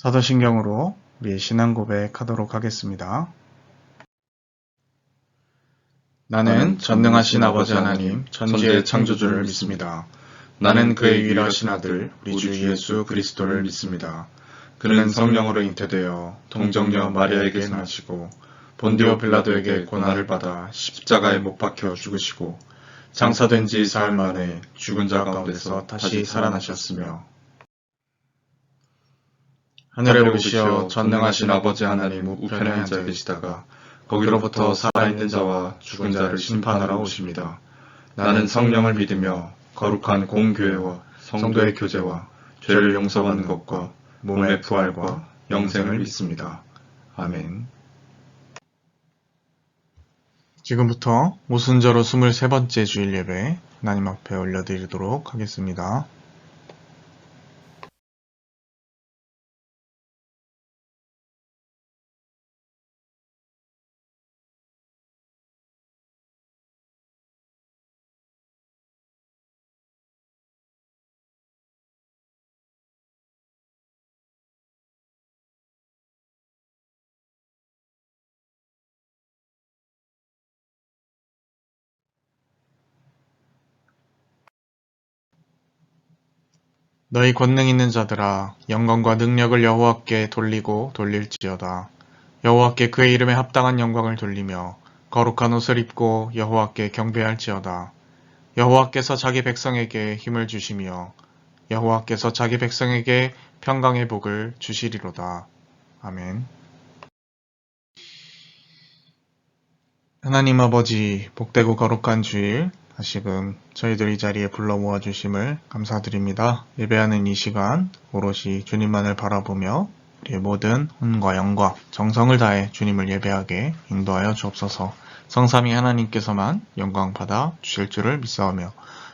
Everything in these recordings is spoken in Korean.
사도신경으로 우리의 신앙 고백하도록 하겠습니다. 나는 전능하신 아버지 하나님, 천지의 창조주를 믿습니다. 나는 그의 유일하신 아들, 우리 주 예수 그리스도를 믿습니다. 그는 성령으로 잉태되어 동정녀 마리아에게 나시고 본디오 빌라도에게 고난을 받아 십자가에 못 박혀 죽으시고 장사된 지 사흘 만에 죽은 자 가운데서 다시 살아나셨으며 하늘에 오르시어 전능하신 아버지 하나님 우편에 앉아 계시다가 거기로부터 살아있는 자와 죽은 자를 심판하러 오십니다. 나는 성령을 믿으며 거룩한 공교회와 성도의 교제와 죄를 용서받는 것과 몸의 부활과 영생을 믿습니다. 아멘. 지금부터 오순절후 23번째 주일 예배 하나님 앞에 올려드리도록 하겠습니다. 너희 권능 있는 자들아 영광과 능력을 여호와께 돌리고 돌릴지어다. 여호와께 그의 이름에 합당한 영광을 돌리며 거룩한 옷을 입고 여호와께 경배할지어다. 여호와께서 자기 백성에게 힘을 주시며 여호와께서 자기 백성에게 평강의 복을 주시리로다. 아멘. 하나님 아버지, 복되고 거룩한 주일 다시금 저희들 이 자리에 불러 모아주심을 감사드립니다. 예배하는 이 시간 오롯이 주님만을 바라보며 우리의 모든 혼과 영과 정성을 다해 주님을 예배하게 인도하여 주옵소서. 성삼위 하나님께서만 영광 받아 주실 줄을 믿사오며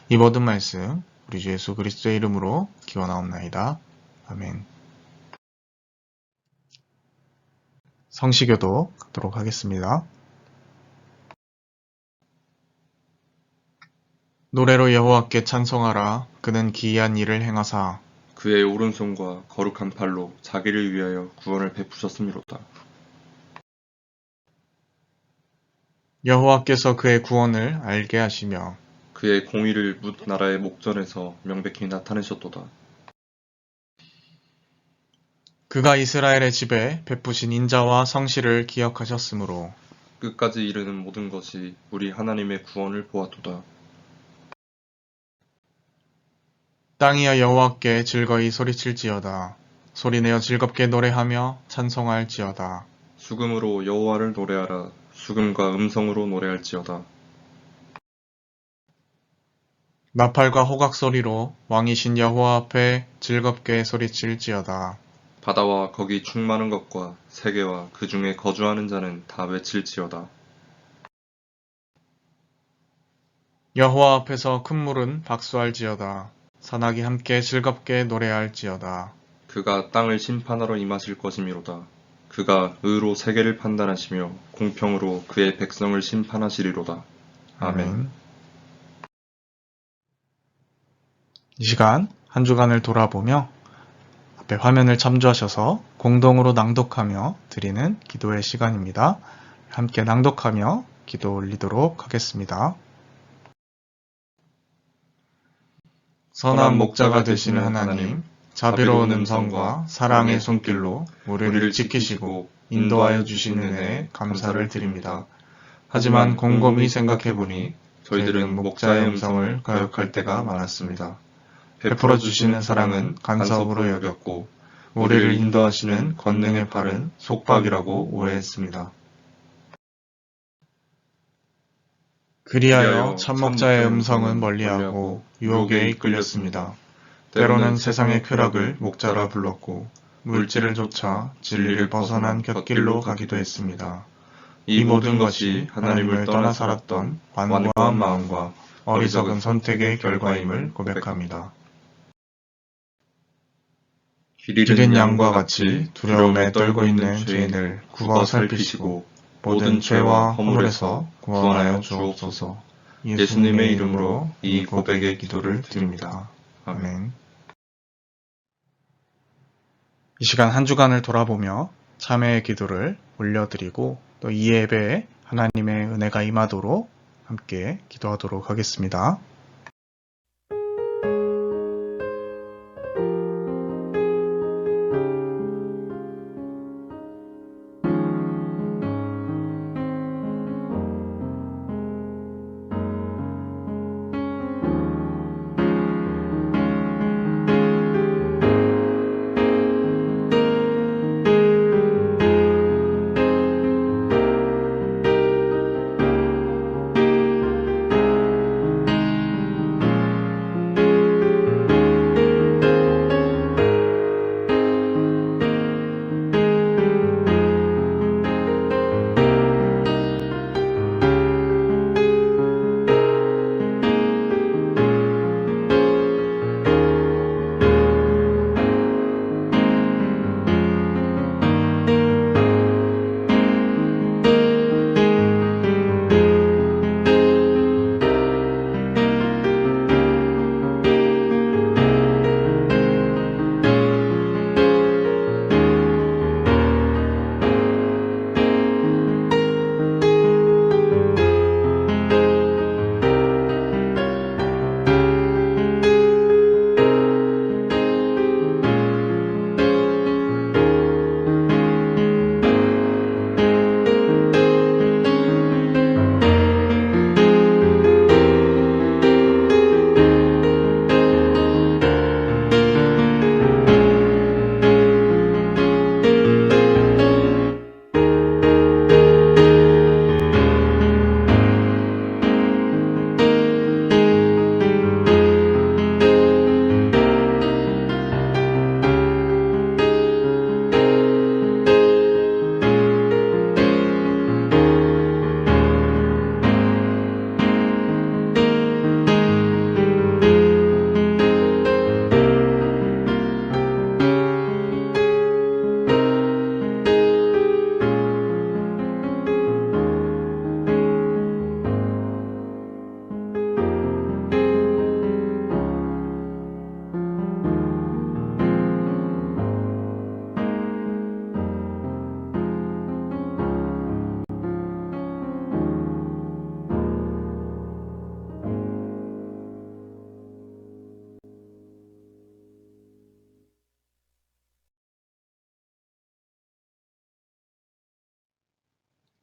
이 모든 말씀 우리 주 예수 그리스도의 이름으로 기원하옵나이다. 아멘. 성시교도 가도록 하겠습니다. 노래로 여호와께 찬송하라. 그는 기이한 일을 행하사 그의 오른손과 거룩한 팔로 자기를 위하여 구원을 베푸셨음이로다. 여호와께서 그의 구원을 알게 하시며 그의 공의를 뭇 나라의 목전에서 명백히 나타내셨도다. 그가 이스라엘의 집에 베푸신 인자와 성실을 기억하셨으므로 끝까지 이르는 모든 것이 우리 하나님의 구원을 보았도다. 땅이여 여호와께 즐거이 소리칠지어다. 소리내어 즐겁게 노래하며 찬송할지어다. 수금으로 여호와를 노래하라. 수금과 음성으로 노래할지어다. 나팔과 호각 소리로 왕이신 여호와 앞에 즐겁게 소리칠지어다. 바다와 거기 충만한 것과 세계와 그 중에 거주하는 자는 다 외칠지어다. 여호와 앞에서 큰 물은 박수할지어다. 산악이 함께 즐겁게 노래할지어다. 그가 땅을 심판하러 임하실 것이미로다. 그가 의로 세계를 판단하시며 공평으로 그의 백성을 심판하시리로다. 아멘. 이 시간 한 주간을 돌아보며 앞에 화면을 참조하셔서 공동으로 낭독하며 드리는 기도의 시간입니다. 함께 낭독하며 기도 올리도록 하겠습니다. 선한 목자가 되시는 하나님, 자비로운 음성과 사랑의 손길로 우리를 지키시고 인도하여 주신 은혜에 감사를 드립니다. 하지만 곰곰이 생각해보니 저희들은 목자의 음성을 거역할 때가 많았습니다. 베풀어 주시는 사랑은 간섭으로 여겼고 우리를 인도하시는 권능의 팔은 속박이라고 오해했습니다. 그리하여 참목자의 음성은 멀리하고 유혹에 이끌렸습니다. 때로는 세상의 쾌락을 목자라 불렀고 물질을 쫓아 진리를 벗어난 곁길로 가기도 했습니다. 이 모든 것이 하나님을 떠나 살았던 완고한 마음과 어리석은 선택의 결과임을 고백합니다. 길 잃은 양과 같이 두려움에 떨고 있는 죄인을 굽어 살피시고 모든 죄와 허물에서 구원하여 주옵소서. 예수님의 이름으로 이 고백의 기도를 드립니다. 아멘. 이 시간 한 주간을 돌아보며 참회의 기도를 올려드리고 또 이 예배에 하나님의 은혜가 임하도록 함께 기도하도록 하겠습니다.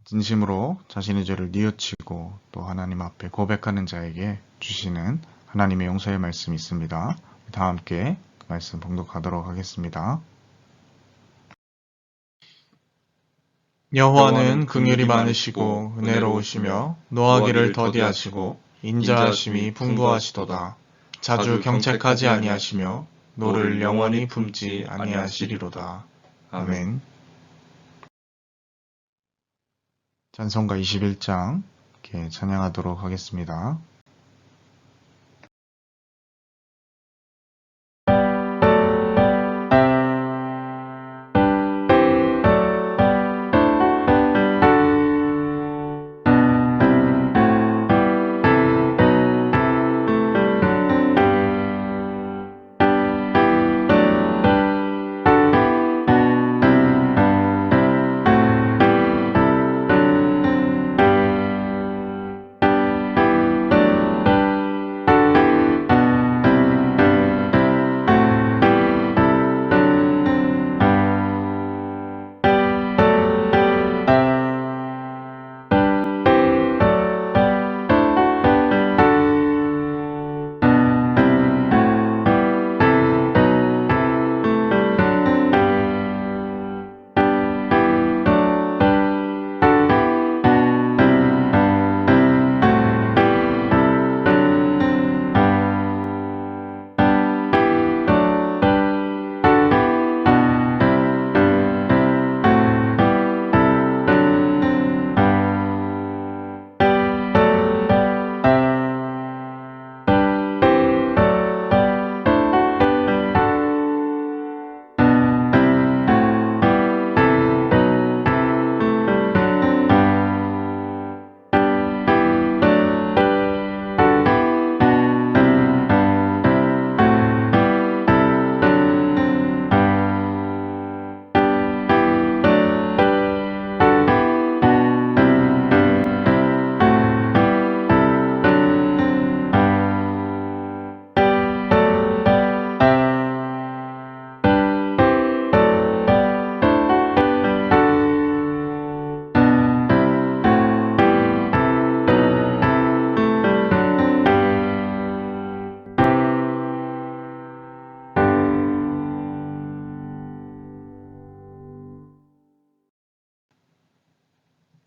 진심으로 자신의 죄를 뉘우치고 또 하나님 앞에 고백하는 자에게 주시는 하나님의 용서의 말씀이 있습니다. 다 함께 그 말씀 봉독하도록 하겠습니다. 여호와는 긍휼이 많으시고 은혜로우시며 노하기를 더디하시고 인자하심이 풍부하시도다. 자주 경책하지 아니하시며 노를 영원히 품지 아니하시리로다. 아멘. 찬송가 21장 이렇게 찬양하도록 하겠습니다.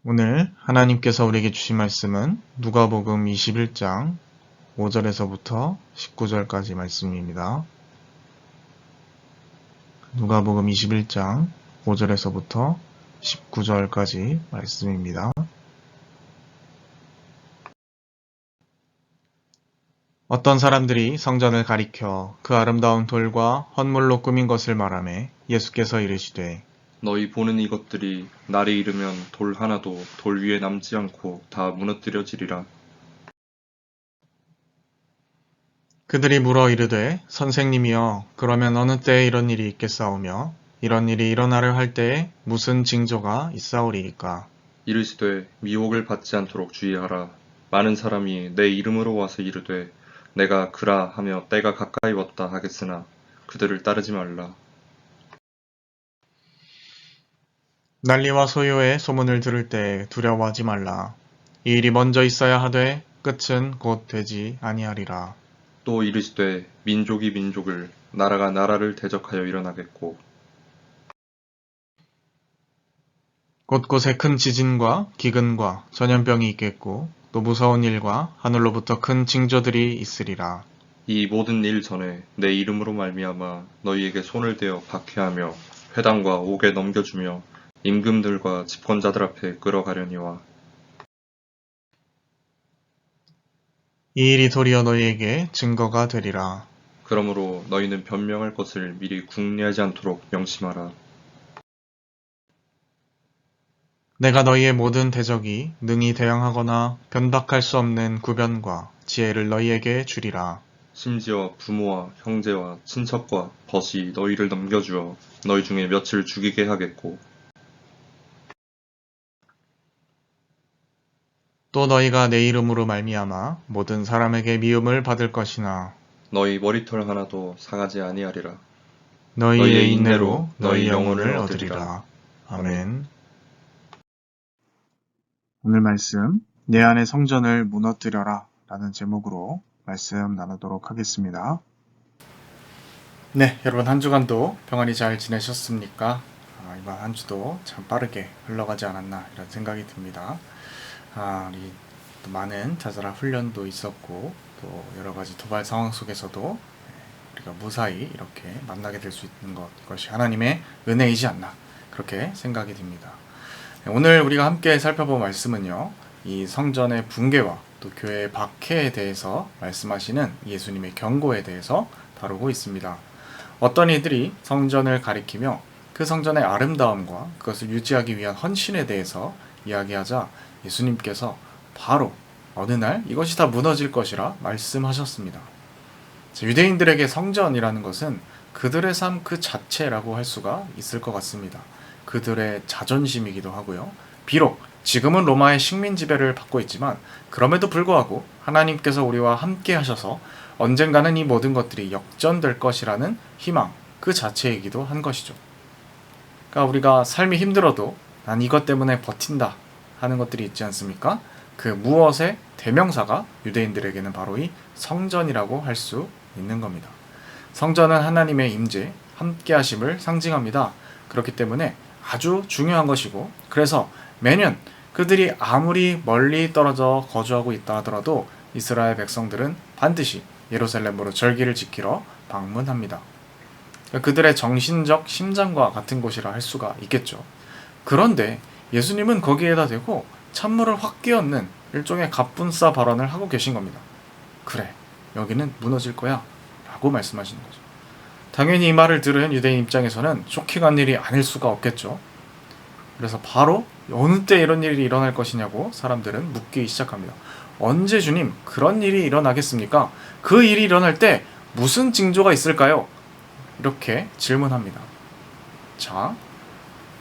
오늘 하나님께서 우리에게 주신 말씀은 누가복음 21장 5절에서부터 19절까지 말씀입니다. 누가복음 21장 5절에서부터 19절까지 말씀입니다. 어떤 사람들이 성전을 가리켜 그 아름다운 돌과 헌물로 꾸민 것을 말하매 예수께서 이르시되 너희 보는 이것들이 날이 이르면 돌 하나도 돌 위에 남지 않고 다 무너뜨려지리라. 그들이 물어 이르되 선생님이여 그러면 어느 때에 이런 일이 있겠사오며 이런 일이 일어나려 할 때에 무슨 징조가 있사오리이까. 이르시되 미혹을 받지 않도록 주의하라. 많은 사람이 내 이름으로 와서 이르되 내가 그라 하며 때가 가까이 왔다 하겠으나 그들을 따르지 말라. 난리와 소요의 소문을 들을 때 두려워하지 말라. 이 일이 먼저 있어야 하되 끝은 곧 되지 아니하리라. 또 이르시되 민족이 민족을 나라가 나라를 대적하여 일어나겠고 곳곳에 큰 지진과 기근과 전염병이 있겠고 또 무서운 일과 하늘로부터 큰 징조들이 있으리라. 이 모든 일 전에 내 이름으로 말미암아 너희에게 손을 대어 박해하며 회당과 옥에 넘겨주며 임금들과 집권자들 앞에 끌어가려니와 이 일이 도리어 너희에게 증거가 되리라. 그러므로 너희는 변명할 것을 미리 궁리하지 않도록 명심하라. 내가 너희의 모든 대적이 능히 대항하거나 변박할 수 없는 구변과 지혜를 너희에게 주리라. 심지어 부모와 형제와 친척과 벗이 너희를 넘겨주어 너희 중에 며칠 죽이게 하겠고 또 너희가 내 이름으로 말미암아 모든 사람에게 미움을 받을 것이나 너희 머리털 하나도 상하지 아니하리라. 너희의 인내로 너희 영혼을 얻으리라. 아멘. 오늘 말씀 내 안의 성전을 무너뜨려라 라는 제목으로 말씀 나누도록 하겠습니다. 네, 여러분 한 주간도 평안히 잘 지내셨습니까? 이번 한 주도 참 빠르게 흘러가지 않았나 이런 생각이 듭니다. 우리 또 많은 자잘한 훈련도 있었고 또 여러 가지 도발 상황 속에서도 우리가 무사히 이렇게 만나게 될 수 있는 것이 하나님의 은혜이지 않나 그렇게 생각이 듭니다. 오늘 우리가 함께 살펴볼 말씀은요, 이 성전의 붕괴와 또 교회의 박해에 대해서 말씀하시는 예수님의 경고에 대해서 다루고 있습니다. 어떤 이들이 성전을 가리키며 그 성전의 아름다움과 그것을 유지하기 위한 헌신에 대해서 이야기하자 예수님께서 바로 어느 날 이것이 다 무너질 것이라 말씀하셨습니다. 유대인들에게 성전이라는 것은 그들의 삶 그 자체라고 할 수가 있을 것 같습니다. 그들의 자존심이기도 하고요. 비록 지금은 로마의 식민 지배를 받고 있지만 그럼에도 불구하고 하나님께서 우리와 함께 하셔서 언젠가는 이 모든 것들이 역전될 것이라는 희망 그 자체이기도 한 것이죠. 그러니까 우리가 삶이 힘들어도 난 이것 때문에 버틴다 하는 것들이 있지 않습니까? 그 무엇의 대명사가 유대인들에게는 바로 이 성전이라고 할 수 있는 겁니다. 성전은 하나님의 임재, 함께 하심을 상징합니다. 그렇기 때문에 아주 중요한 것이고 그래서 매년 그들이 아무리 멀리 떨어져 거주하고 있다 하더라도 이스라엘 백성들은 반드시 예루살렘으로 절기를 지키러 방문합니다. 그들의 정신적 심장과 같은 곳이라 할 수가 있겠죠. 그런데 예수님은 거기에다 대고 찬물을 확 끼얹는 일종의 갑분싸 발언을 하고 계신 겁니다. 그래, 여기는 무너질 거야 라고 말씀하시는 거죠. 당연히 이 말을 들은 유대인 입장에서는 쇼킹한 일이 아닐 수가 없겠죠. 그래서 바로 어느 때 이런 일이 일어날 것이냐고 사람들은 묻기 시작합니다. 언제 주님 그런 일이 일어나겠습니까? 그 일이 일어날 때 무슨 징조가 있을까요? 이렇게 질문합니다. 자,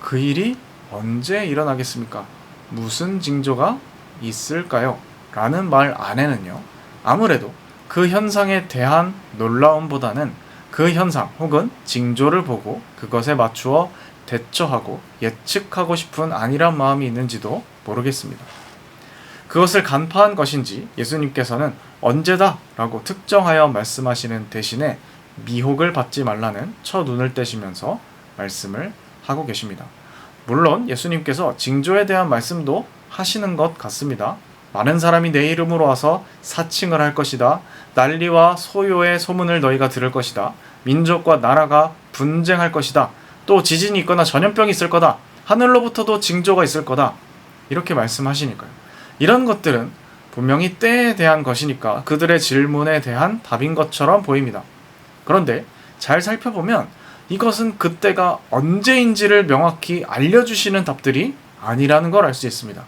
그 일이 언제 일어나겠습니까? 무슨 징조가 있을까요? 라는 말 안에는요, 아무래도 그 현상에 대한 놀라움보다는 그 현상 혹은 징조를 보고 그것에 맞추어 대처하고 예측하고 싶은 안일한 마음이 있는지도 모르겠습니다. 그것을 간파한 것인지 예수님께서는 언제다 라고 특정하여 말씀하시는 대신에 미혹을 받지 말라는 첫눈을 떼시면서 말씀을 하고 계십니다. 물론 예수님께서 징조에 대한 말씀도 하시는 것 같습니다. 많은 사람이 내 이름으로 와서 사칭을 할 것이다. 난리와 소요의 소문을 너희가 들을 것이다. 민족과 나라가 분쟁할 것이다. 또 지진이 있거나 전염병이 있을 거다. 하늘로부터도 징조가 있을 거다. 이렇게 말씀하시니까요. 이런 것들은 분명히 때에 대한 것이니까 그들의 질문에 대한 답인 것처럼 보입니다. 그런데 잘 살펴보면 이것은 그때가 언제인지를 명확히 알려주시는 답들이 아니라는 걸 알 수 있습니다.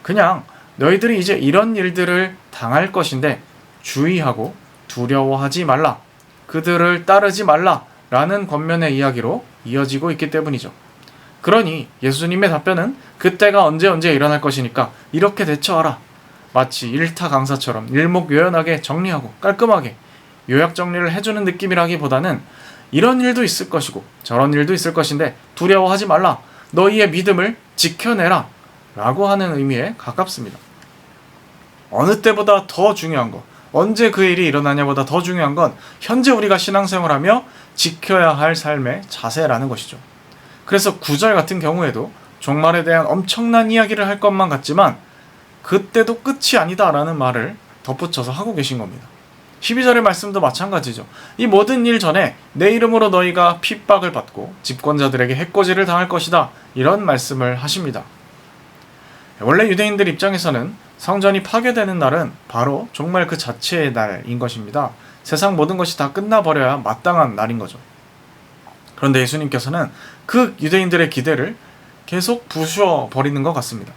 그냥 너희들이 이제 이런 일들을 당할 것인데 주의하고 두려워하지 말라. 그들을 따르지 말라. 라는 권면의 이야기로 이어지고 있기 때문이죠. 그러니 예수님의 답변은 그때가 언제 일어날 것이니까 이렇게 대처하라. 마치 일타 강사처럼 일목요연하게 정리하고 깔끔하게 요약 정리를 해주는 느낌이라기보다는 이런 일도 있을 것이고 저런 일도 있을 것인데 두려워하지 말라. 너희의 믿음을 지켜내라. 라고 하는 의미에 가깝습니다. 어느 때보다 더 중요한 것, 언제 그 일이 일어나냐보다 더 중요한 건 현재 우리가 신앙생활하며 지켜야 할 삶의 자세라는 것이죠. 그래서 9절 같은 경우에도 종말에 대한 엄청난 이야기를 할 것만 같지만 그때도 끝이 아니다라는 말을 덧붙여서 하고 계신 겁니다. 12절의 말씀도 마찬가지죠. 이 모든 일 전에 내 이름으로 너희가 핍박을 받고 집권자들에게 해코지를 당할 것이다. 이런 말씀을 하십니다. 원래 유대인들 입장에서는 성전이 파괴되는 날은 바로 정말 그 자체의 날인 것입니다. 세상 모든 것이 다 끝나버려야 마땅한 날인 거죠. 그런데 예수님께서는 그 유대인들의 기대를 계속 부숴버리는 것 같습니다.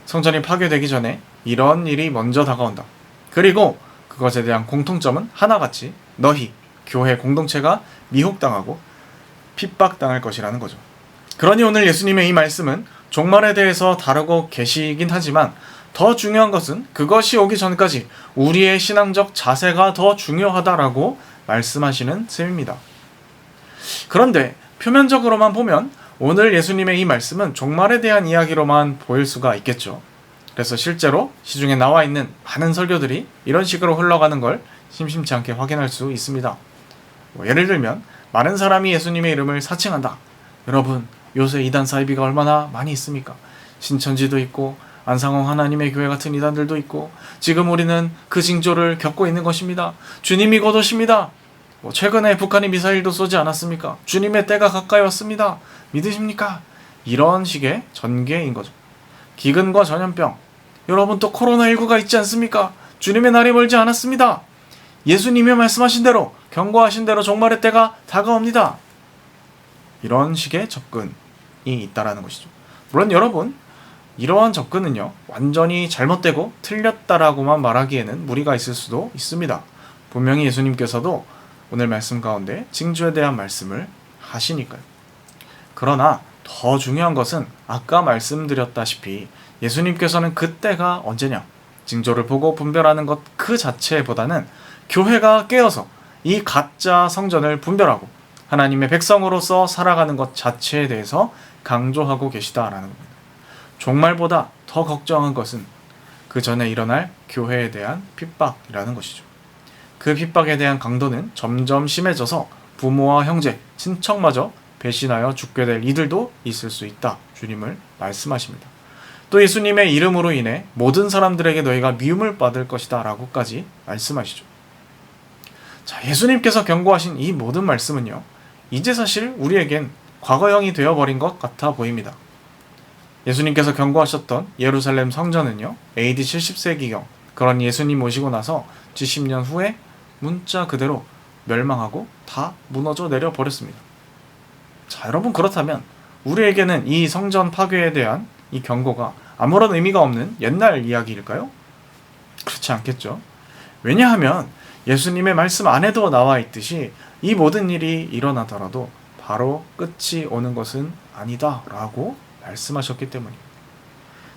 성전이 파괴되기 전에 이런 일이 먼저 다가온다. 그리고 그것에 대한 공통점은 하나같이 너희, 교회 공동체가 미혹당하고 핍박당할 것이라는 거죠. 그러니 오늘 예수님의 이 말씀은 종말에 대해서 다루고 계시긴 하지만 더 중요한 것은 그것이 오기 전까지 우리의 신앙적 자세가 더 중요하다라고 말씀하시는 셈입니다. 그런데 표면적으로만 보면 오늘 예수님의 이 말씀은 종말에 대한 이야기로만 보일 수가 있겠죠. 그래서 실제로 시중에 나와 있는 많은 설교들이 이런 식으로 흘러가는 걸 심심치 않게 확인할 수 있습니다. 예를 들면 많은 사람이 예수님의 이름을 사칭한다. 여러분, 요새 이단 사이비가 얼마나 많이 있습니까? 신천지도 있고 안상홍 하나님의 교회 같은 이단들도 있고 지금 우리는 그 징조를 겪고 있는 것입니다. 주님이 곧 오십니다. 최근에 북한이 미사일도 쏘지 않았습니까? 주님의 때가 가까이 왔습니다. 믿으십니까? 이런 식의 전개인 거죠. 기근과 전염병, 여러분 또 코로나19가 있지 않습니까? 주님의 날이 멀지 않았습니다. 예수님이 말씀하신 대로 경고하신 대로 종말의 때가 다가옵니다. 이런 식의 접근이 있다라는 것이죠. 물론 여러분, 이러한 접근은요 완전히 잘못되고 틀렸다라고만 말하기에는 무리가 있을 수도 있습니다. 분명히 예수님께서도 오늘 말씀 가운데 징조에 대한 말씀을 하시니까요. 그러나 더 중요한 것은 아까 말씀드렸다시피 예수님께서는 그때가 언제냐, 징조를 보고 분별하는 것 그 자체보다는 교회가 깨어서 이 가짜 성전을 분별하고 하나님의 백성으로서 살아가는 것 자체에 대해서 강조하고 계시다라는 겁니다. 종말보다 더 걱정한 것은 그 전에 일어날 교회에 대한 핍박이라는 것이죠. 그 핍박에 대한 강도는 점점 심해져서 부모와 형제, 친척마저 배신하여 죽게 될 이들도 있을 수 있다. 주님을 말씀하십니다. 또 예수님의 이름으로 인해 모든 사람들에게 너희가 미움을 받을 것이다 라고까지 말씀하시죠. 자, 예수님께서 경고하신 이 모든 말씀은요, 이제 사실 우리에겐 과거형이 되어버린 것 같아 보입니다. 예수님께서 경고하셨던 예루살렘 성전은요, AD 70세기경, 그런 예수님 오시고 나서 70년 후에 문자 그대로 멸망하고 다 무너져 내려버렸습니다. 자, 여러분, 그렇다면 우리에게는 이 성전 파괴에 대한 이 경고가 아무런 의미가 없는 옛날 이야기일까요? 그렇지 않겠죠. 왜냐하면 예수님의 말씀 안에도 나와 있듯이 이 모든 일이 일어나더라도 바로 끝이 오는 것은 아니다 라고 말씀하셨기 때문입니다.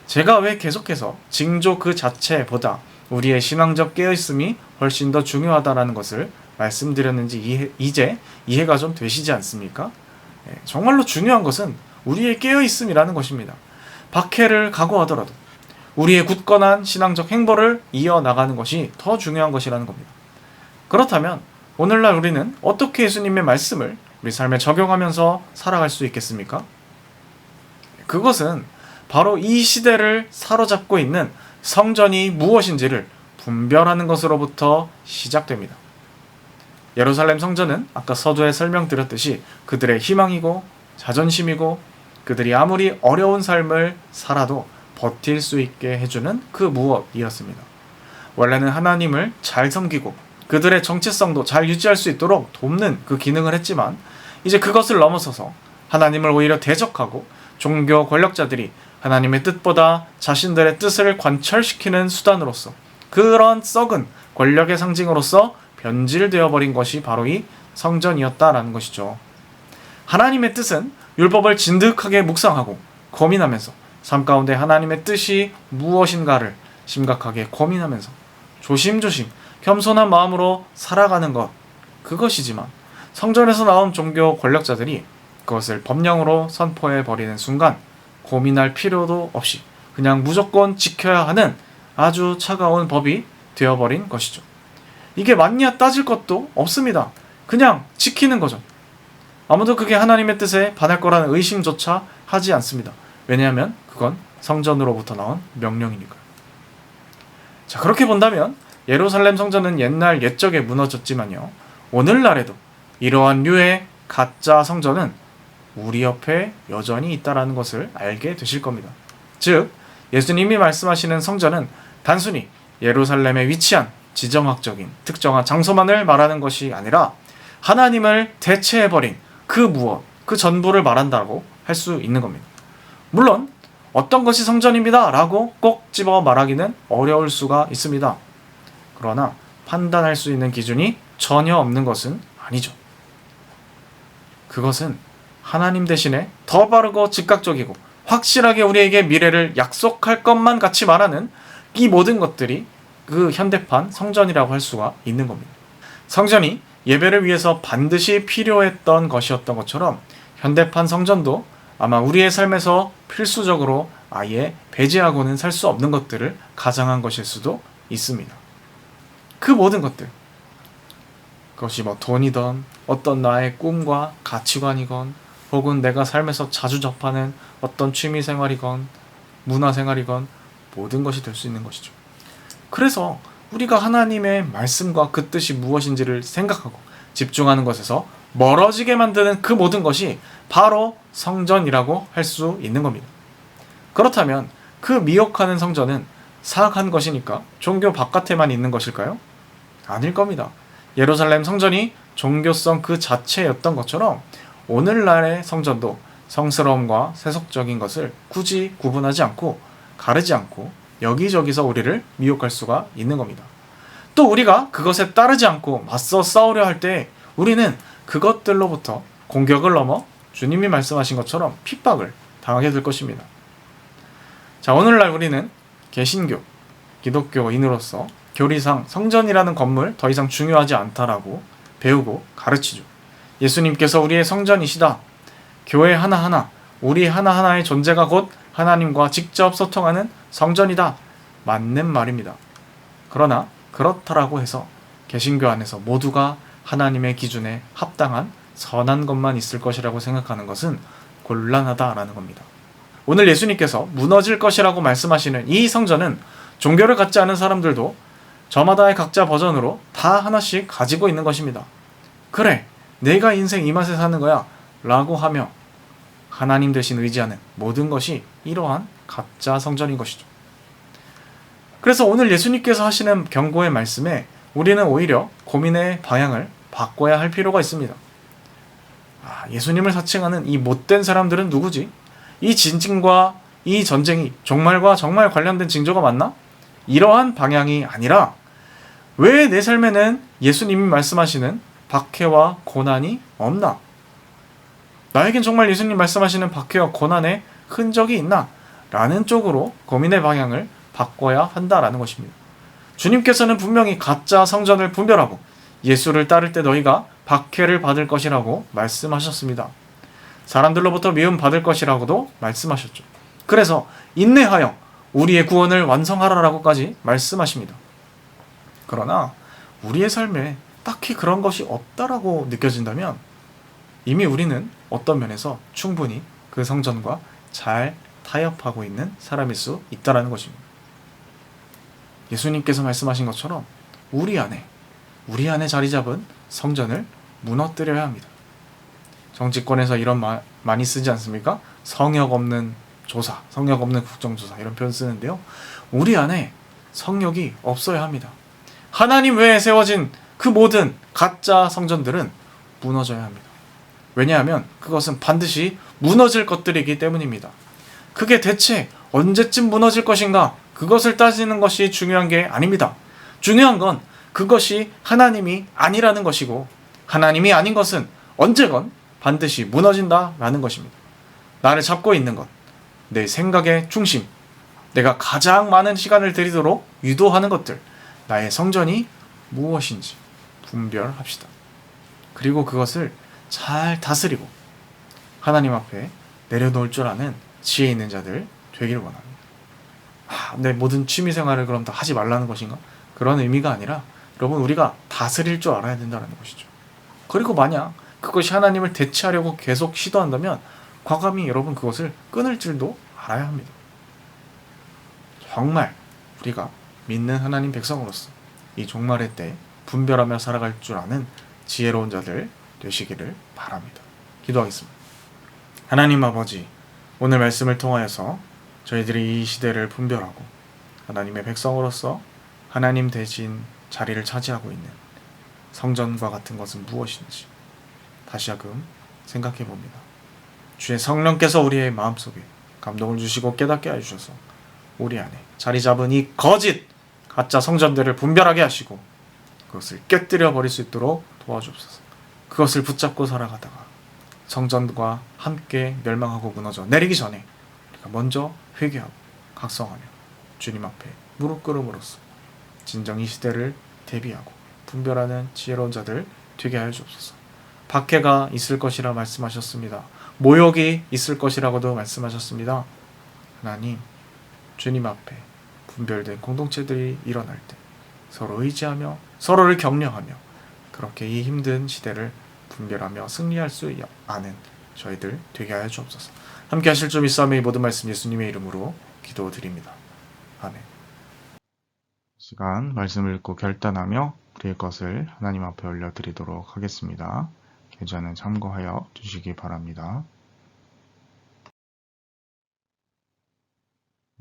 제가 왜 계속해서 징조 그 자체보다 우리의 신앙적 깨어있음이 훨씬 더 중요하다는 것을 말씀드렸는지 이제 이해가 좀 되시지 않습니까? 정말로 중요한 것은 우리의 깨어있음이라는 것입니다. 박해를 각오하더라도 우리의 굳건한 신앙적 행보를 이어나가는 것이 더 중요한 것이라는 겁니다. 그렇다면 오늘날 우리는 어떻게 예수님의 말씀을 우리 삶에 적용하면서 살아갈 수 있겠습니까? 그것은 바로 이 시대를 사로잡고 있는 성전이 무엇인지를 분별하는 것으로부터 시작됩니다. 예루살렘 성전은 아까 서두에 설명드렸듯이 그들의 희망이고 자존심이고 그들이 아무리 어려운 삶을 살아도 버틸 수 있게 해주는 그 무엇이었습니다. 원래는 하나님을 잘 섬기고 그들의 정체성도 잘 유지할 수 있도록 돕는 그 기능을 했지만 이제 그것을 넘어서서 하나님을 오히려 대적하고 종교 권력자들이 하나님의 뜻보다 자신들의 뜻을 관철시키는 수단으로서 그런 썩은 권력의 상징으로서 변질되어 버린 것이 바로 이 성전이었다라는 것이죠. 하나님의 뜻은 율법을 진득하게 묵상하고 고민하면서 삶 가운데 하나님의 뜻이 무엇인가를 심각하게 고민하면서 조심조심 겸손한 마음으로 살아가는 것, 그것이지만 성전에서 나온 종교 권력자들이 그것을 법령으로 선포해 버리는 순간 고민할 필요도 없이 그냥 무조건 지켜야 하는 아주 차가운 법이 되어버린 것이죠. 이게 맞냐 따질 것도 없습니다. 그냥 지키는 거죠. 아무도 그게 하나님의 뜻에 반할 거라는 의심조차 하지 않습니다. 왜냐하면 그건 성전으로부터 나온 명령이니까요. 자, 그렇게 본다면 예루살렘 성전은 옛날 옛적에 무너졌지만요, 오늘날에도 이러한 류의 가짜 성전은 우리 옆에 여전히 있다는 것을 알게 되실 겁니다. 즉, 예수님이 말씀하시는 성전은 단순히 예루살렘에 위치한 지정학적인 특정한 장소만을 말하는 것이 아니라 하나님을 대체해버린 그 무엇, 그 전부를 말한다고 할 수 있는 겁니다. 물론 어떤 것이 성전입니다 라고 꼭 집어 말하기는 어려울 수가 있습니다. 그러나 판단할 수 있는 기준이 전혀 없는 것은 아니죠. 그것은 하나님 대신에 더 바르고 즉각적이고 확실하게 우리에게 미래를 약속할 것만 같이 말하는 이 모든 것들이 그 현대판 성전이라고 할 수가 있는 겁니다. 성전이 예배를 위해서 반드시 필요했던 것이었던 것처럼 현대판 성전도 아마 우리의 삶에서 필수적으로 아예 배제하고는 살 수 없는 것들을 가장한 것일 수도 있습니다. 그 모든 것들, 그것이 돈이든 어떤 나의 꿈과 가치관이건 혹은 내가 삶에서 자주 접하는 어떤 취미생활이건 문화생활이건 모든 것이 될 수 있는 것이죠. 그래서 우리가 하나님의 말씀과 그 뜻이 무엇인지를 생각하고 집중하는 것에서 멀어지게 만드는 그 모든 것이 바로 성전이라고 할 수 있는 겁니다. 그렇다면 그 미혹하는 성전은 사악한 것이니까 종교 바깥에만 있는 것일까요? 아닐 겁니다. 예루살렘 성전이 종교성 그 자체였던 것처럼 오늘날의 성전도 성스러움과 세속적인 것을 굳이 구분하지 않고 가르지 않고 여기저기서 우리를 미혹할 수가 있는 겁니다. 또 우리가 그것에 따르지 않고 맞서 싸우려 할 때 우리는 그것들로부터 공격을 넘어 주님이 말씀하신 것처럼 핍박을 당하게 될 것입니다. 자, 오늘날 우리는 개신교, 기독교인으로서 교리상 성전이라는 건물 더 이상 중요하지 않다라고 배우고 가르치죠. 예수님께서 우리의 성전이시다. 교회 하나하나, 우리 하나하나의 존재가 곧 하나님과 직접 소통하는 성전이다. 맞는 말입니다. 그러나 그렇다라고 해서 개신교 안에서 모두가 하나님의 기준에 합당한 선한 것만 있을 것이라고 생각하는 것은 곤란하다라는 겁니다. 오늘 예수님께서 무너질 것이라고 말씀하시는 이 성전은 종교를 갖지 않은 사람들도 저마다의 각자 버전으로 다 하나씩 가지고 있는 것입니다. 그래, 내가 인생 이 맛에 사는 거야 라고 하며 하나님 대신 의지하는 모든 것이 이러한 가짜 성전인 것이죠. 그래서 오늘 예수님께서 하시는 경고의 말씀에 우리는 오히려 고민의 방향을 바꿔야 할 필요가 있습니다. 예수님을 사칭하는 이 못된 사람들은 누구지? 이 진징과 이 전쟁이 종말과 정말 관련된 징조가 맞나? 이러한 방향이 아니라 왜 내 삶에는 예수님이 말씀하시는 박해와 고난이 없나? 나에겐 정말 예수님 말씀하시는 박해와 고난의 흔적이 있나? 라는 쪽으로 고민의 방향을 바꿔야 한다라는 것입니다. 주님께서는 분명히 가짜 성전을 분별하고 예수를 따를 때 너희가 박해를 받을 것이라고 말씀하셨습니다. 사람들로부터 미움 받을 것이라고도 말씀하셨죠. 그래서 인내하여 우리의 구원을 완성하라라고까지 말씀하십니다. 그러나 우리의 삶에 딱히 그런 것이 없다라고 느껴진다면 이미 우리는 어떤 면에서 충분히 그 성전과 잘 타협하고 있는 사람일 수 있다는 것입니다. 예수님께서 말씀하신 것처럼 우리 안에 자리 잡은 성전을 무너뜨려야 합니다. 정치권에서 이런 말 많이 쓰지 않습니까? 성역 없는 조사, 성역 없는 국정조사 이런 표현 쓰는데요. 우리 안에 성역이 없어야 합니다. 하나님 외에 세워진 그 모든 가짜 성전들은 무너져야 합니다. 왜냐하면 그것은 반드시 무너질 것들이기 때문입니다. 그게 대체 언제쯤 무너질 것인가? 그것을 따지는 것이 중요한 게 아닙니다. 중요한 건 그것이 하나님이 아니라는 것이고, 하나님이 아닌 것은 언제건 반드시 무너진다라는 것입니다. 나를 잡고 있는 것, 내 생각의 중심, 내가 가장 많은 시간을 들이도록 유도하는 것들, 나의 성전이 무엇인지 분별합시다. 그리고 그것을 잘 다스리고 하나님 앞에 내려놓을 줄 아는 지혜 있는 자들 되기를 원합니다. 내 모든 취미생활을 그럼 다 하지 말라는 것인가? 그런 의미가 아니라 여러분, 우리가 다스릴 줄 알아야 된다는 것이죠. 그리고 만약 그것이 하나님을 대체하려고 계속 시도한다면 과감히 여러분 그것을 끊을 줄도 알아야 합니다. 정말 우리가 믿는 하나님 백성으로서 이 종말의 때 분별하며 살아갈 줄 아는 지혜로운 자들 되시기를 바랍니다. 기도하겠습니다. 하나님 아버지, 오늘 말씀을 통하여서 저희들이 이 시대를 분별하고 하나님의 백성으로서 하나님 대신 자리를 차지하고 있는 성전과 같은 것은 무엇인지 다시금 생각해 봅니다. 주의 성령께서 우리의 마음속에 감동을 주시고 깨닫게 해주셔서 우리 안에 자리 잡은 이 거짓 가짜 성전들을 분별하게 하시고 그것을 깨뜨려 버릴 수 있도록 도와주옵소서. 그것을 붙잡고 살아가다가 성전과 함께 멸망하고 무너져 내리기 전에 우리가 먼저 회개하고 각성하며 주님 앞에 무릎 꿇음으로써 진정 이 시대를 대비하고 분별하는 지혜로운 자들 되게 하여 주옵소서. 박해가 있을 것이라 말씀하셨습니다. 모욕이 있을 것이라고도 말씀하셨습니다. 하나님, 주님 앞에 분별된 공동체들이 일어날 때 서로 의지하며 서로를 격려하며 그렇게 이 힘든 시대를 분별하며 승리할 수 아는 저희들 되게 하여 주옵소서. 함께 하실 줄 믿사오며 이 모든 말씀 예수님의 이름으로 기도드립니다. 아멘. 시간 말씀을 읽고 결단하며 우리의 것을 하나님 앞에 올려드리도록 하겠습니다. 계좌는 참고하여 주시기 바랍니다.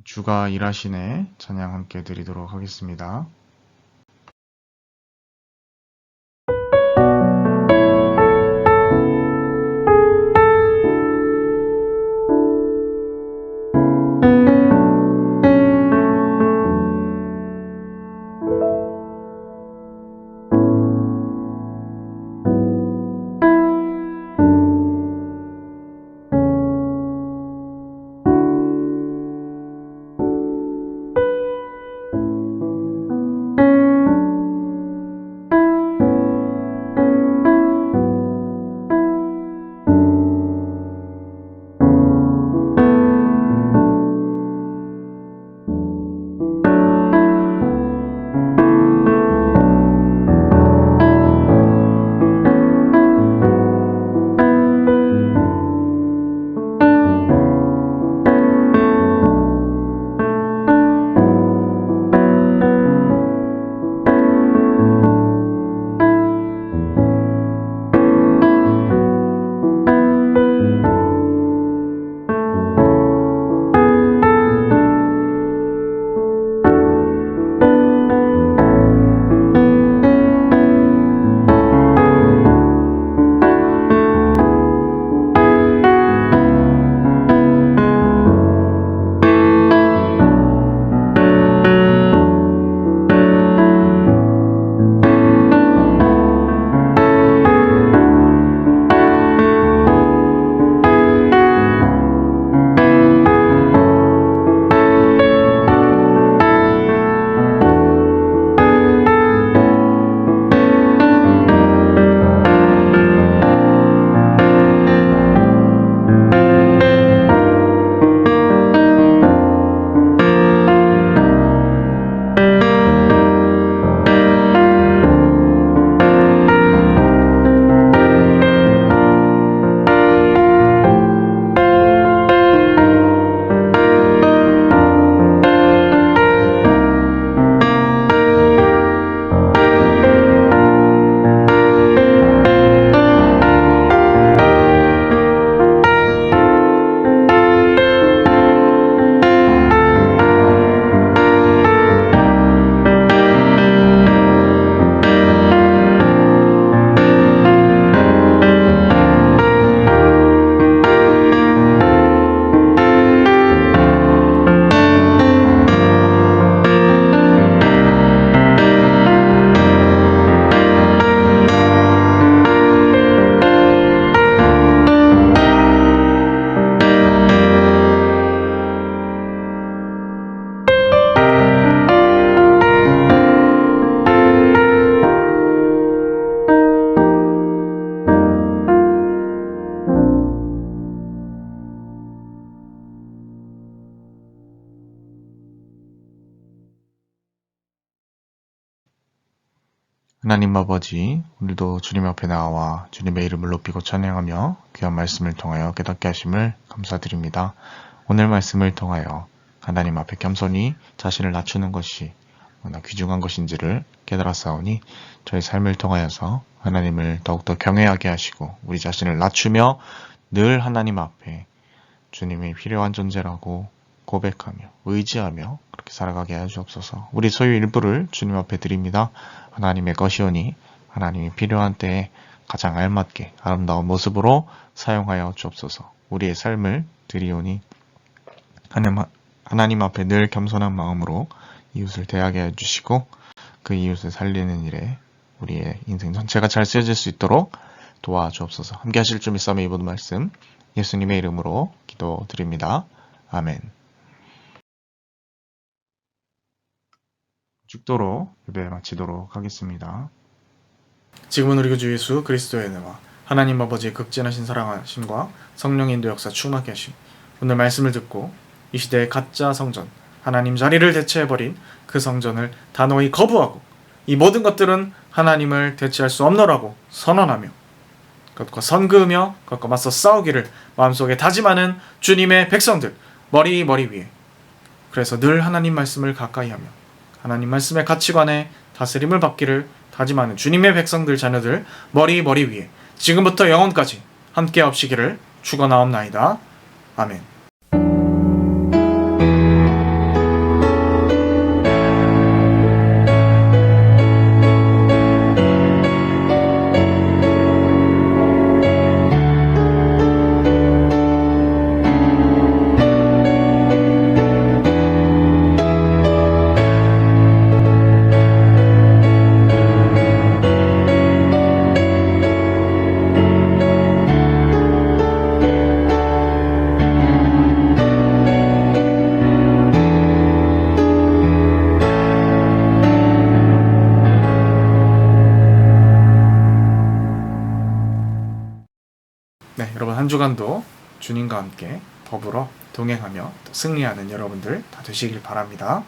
주가 일하시네 찬양 함께 드리도록 하겠습니다. 하나님 아버지, 오늘도 주님 앞에 나와 주님의 이름을 높이고 찬양하며 귀한 말씀을 통하여 깨닫게 하심을 감사드립니다. 오늘 말씀을 통하여 하나님 앞에 겸손히 자신을 낮추는 것이 얼마나 귀중한 것인지를 깨달았사오니 저희 삶을 통하여서 하나님을 더욱더 경외하게 하시고 우리 자신을 낮추며 늘 하나님 앞에 주님이 필요한 존재라고 고백하며 의지하며 그렇게 살아가게 해 주옵소서. 우리 소유 일부를 주님 앞에 드립니다. 하나님의 것이오니 하나님이 필요한 때에 가장 알맞게 아름다운 모습으로 사용하여 주옵소서. 우리의 삶을 드리오니 하나님 앞에 늘 겸손한 마음으로 이웃을 대하게 해주시고 그 이웃을 살리는 일에 우리의 인생 전체가 잘 쓰여질 수 있도록 도와주옵소서. 함께 하실 줄 믿사며 이 모든 말씀 예수님의 이름으로 기도드립니다. 아멘. 죽도록 예배 마치도록 하겠습니다. 지금은 우리 주 예수 그리스도의 은혜와 하나님 아버지의 극진하신 사랑하심과 성령 인도 역사 충만케 하심, 오늘 말씀을 듣고 이 시대의 가짜 성전, 하나님 자리를 대체해버린 그 성전을 단호히 거부하고 이 모든 것들은 하나님을 대체할 수 없노라고 선언하며 그것과 선그으며 그것과 맞서 싸우기를 마음속에 다짐하는 주님의 백성들, 머리 위에, 그래서 늘 하나님 말씀을 가까이하며 하나님 말씀의 가치관에 다스림을 받기를 다짐하는 주님의 백성들, 자녀들 머리 위에 지금부터 영원까지 함께 하시기를 축원하옵나이다. 아멘. 네, 여러분 한 주간도 주님과 함께 더불어 동행하며 또 승리하는 여러분들 다 되시길 바랍니다.